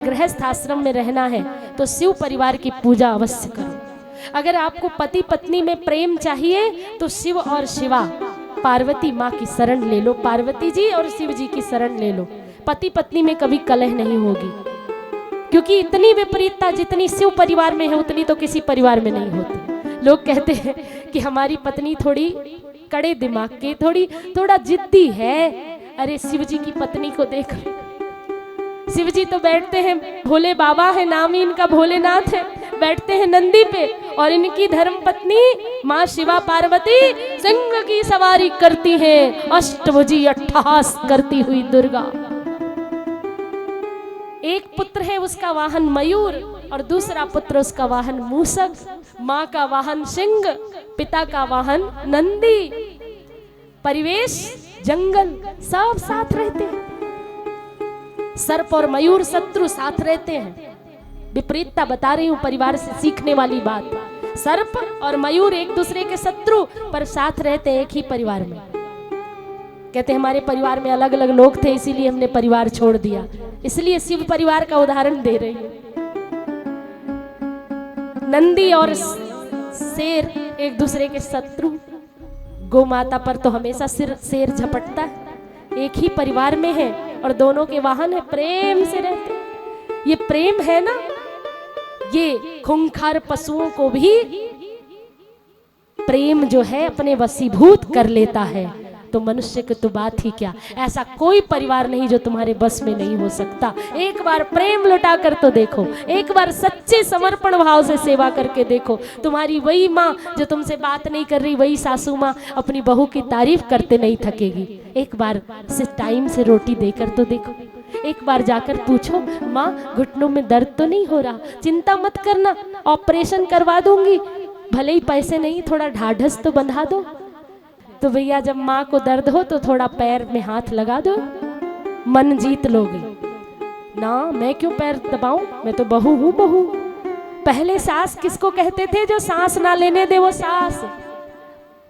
गृहस्थ आश्रम में रहना है तो शिव परिवार की पूजा अवश्य करो। अगर आपको पति पत्नी में प्रेम चाहिए तो शिव और शिवा पार्वती माँ की शरण ले लो, पार्वती जी और शिव जी की शरण ले लो। पति पत्नी में कभी कलह नहीं होगी, क्योंकि इतनी विपरीतता जितनी शिव परिवार में है उतनी तो किसी परिवार में नहीं होती। लोग कहते हैं कि हमारी पत्नी थोड़ी कड़े दिमाग की, थोड़ा जिद्दी है। अरे शिव जी की पत्नी को देख, शिव जी तो बैठते हैं, भोले बाबा है, नाम ही इनका भोलेनाथ है, बैठते हैं नंदी पे, और इनकी धर्म पत्नी माँ शिवा पार्वती सिंह की सवारी करती हैं, अष्टभुजी अट्टहास करती हुई दुर्गा। एक पुत्र है उसका वाहन मयूर और दूसरा पुत्र उसका वाहन मूषक, माँ का वाहन सिंह, पिता का वाहन नंदी। परिवेश जंगल, सब साथ रहते हैं। सर्प और मयूर शत्रु साथ रहते हैं। विपरीतता बता रही हूं, परिवार से सीखने वाली बात। सर्प और मयूर एक दूसरे के शत्रु पर साथ रहते हैं एक ही परिवार में। कहते हैं हमारे परिवार में अलग अलग लोग थे इसीलिए हमने परिवार छोड़ दिया। इसलिए शिव परिवार का उदाहरण दे रही हूं। नंदी और शेर एक दूसरे के शत्रु। गौ माता पर तो हमेशा शेर झपटता है। एक ही परिवार में है और दोनों के वाहन है, प्रेम से रहते। ये प्रेम है ना, ये खूंखार पशुओं को भी प्रेम जो है अपने वशीभूत कर लेता है। तो मनुष्य की तो बात ही क्या। ऐसा कोई परिवार नहीं जो तुम्हारे बस में नहीं हो सकता। एक बार प्रेम लुटा कर तो देखो, एक बार सच्चे समर्पण भाव से सेवा करके देखो। तुम्हारी वही माँ जो तुमसे बात नहीं कर रही, वही सासू माँ अपनी बहू की तारीफ करते नहीं थकेगी। एक बार से टाइम से रोटी देकर तो देखो। एक बार जाकर पूछो, माँ घुटनों में दर्द तो नहीं हो रहा? चिंता मत करना, ऑपरेशन करवा दूंगी, भले ही पैसे नहीं, थोड़ा ढाढ़स तो बंधा दो। तो भैया जब माँ को दर्द हो तो थोड़ा पैर में हाथ लगा दो, मन जीत लोगे ना। मैं क्यों पैर दबाऊं, मैं तो बहू हूँ बहू। पहले सास किसको कहते थे? जो सांस ना लेने दे वो सास।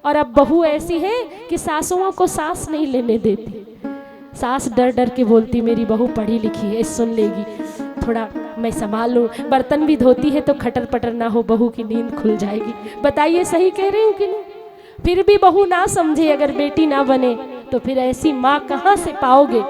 और अब बहू ऐसी है कि सासुओं को सांस नहीं लेने देती। सास डर डर के बोलती मेरी बहू पढ़ी लिखी है, सुन लेगी, थोड़ा मैं संभाल लूँ। बर्तन भी धोती है तो खटर पटर ना हो, बहू की नींद खुल जाएगी। बताइए सही कह रही हूँ कि नहीं? फिर भी बहू ना समझे, अगर बेटी ना बने तो फिर ऐसी माँ कहाँ से पाओगे?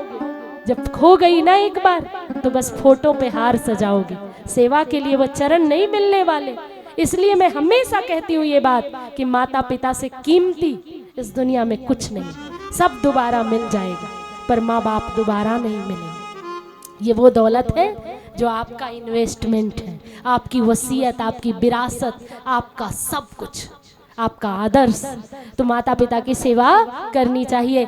जब खो गई ना एक बार तो बस फोटो पे हार सजाओगे, सेवा के लिए वो चरण नहीं मिलने वाले। इसलिए मैं हमेशा कहती हूँ ये बात कि माता पिता से कीमती इस दुनिया में कुछ नहीं। सब दोबारा मिल जाएगा पर माँ बाप दोबारा नहीं मिलेंगे। ये वो दौलत है जो आपका इन्वेस्टमेंट है, आपकी वसीयत, आपकी विरासत, आपका सब कुछ, आपका आदर्श। तो माता पिता की सेवा करनी चाहिए।